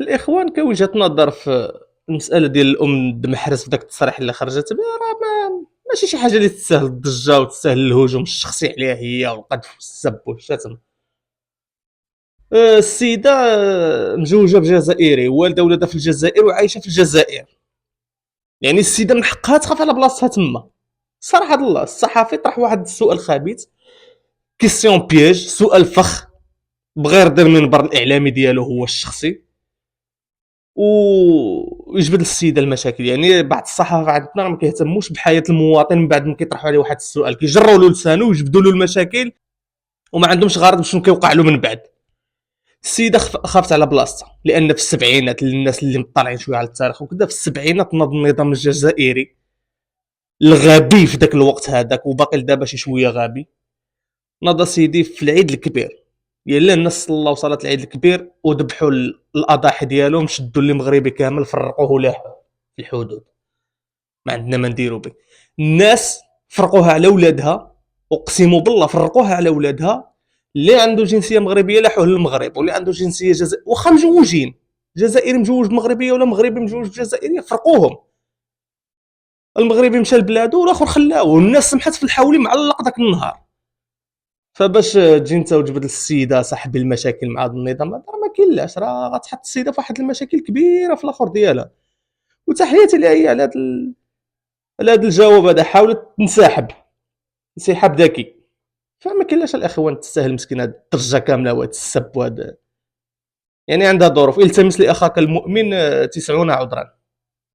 الاخوان كوجهه نظر في المساله ديال الام دمحرس في داك التصريح اللي خرجت به، راه ماشي شي حاجه اللي تستاهل الضجه وتستاهل الهجوم الشخصي عليها هي والقذف والسب والشتم. السيده مزوجه بجزائري، والده ولادها في الجزائر وعايشه في الجزائر، يعني السيده من حقها تخاف على بلاصتها تما. صراحه الله الصحفي طرح واحد السؤال خبيث، كيسيون بياج، سؤال فخ، بغى يرضي المنبر الاعلامي ديالو هو الشخصي ويجبد للسيده المشاكل. يعني بعض الصحافه عندنا ما كيهتموش بحياه المواطن من بعد ما كيطرحوا عليه واحد السؤال، كيجروا له لسانه ويجبدوا له المشاكل وما عندهمش غرض بشنو كيوقع له من بعد. السيده خافت على بلاصتها لان في السبعينات، للناس اللي مطلعين شويه على التاريخ وكذا، في السبعينات نض النظام الجزائري الغبي في ذاك الوقت هذاك وباقي لدابا شي شويه غبي، نض سيدي في العيد الكبير. يلا الناس صلاو صلاه العيد الكبير وذبحوا الاضاحي ديالهم، شدوا اللي مغربي كامل فرقوه له في الحدود، ما عندنا ما نديرو به. الناس فرقوها على ولادها، اقسم بالله فرقوها على ولادها، اللي عنده جنسيه مغربيه لاحوه للمغرب، واللي عنده جنسيه واخا مجوجين، جزائري مجوج بمغربيه ولا مغربي مجوج بجزائريه، فرقوهم. المغربي مشى لبلادو والاخر خلاه، والناس سمحت في الحولي معلق ذاك النهار. فباش تجي انت وتجبد السيده صاحبي المشاكل مع هذا النظام هذا، راه ما كاينلاش، راه غتحط السيده في واحد المشاكل كبيره في الاخر ديالها. وتحياتي لها هي على هذا الجواب هذا، حاولت تنسحب انسحاب ذكي. فما كاينلاش الاخوان تستاهل مسكينه الضجه كامله وهذا السب وهذا، يعني عندها ظروف. التمس لاخاك المؤمن 90 عذرا.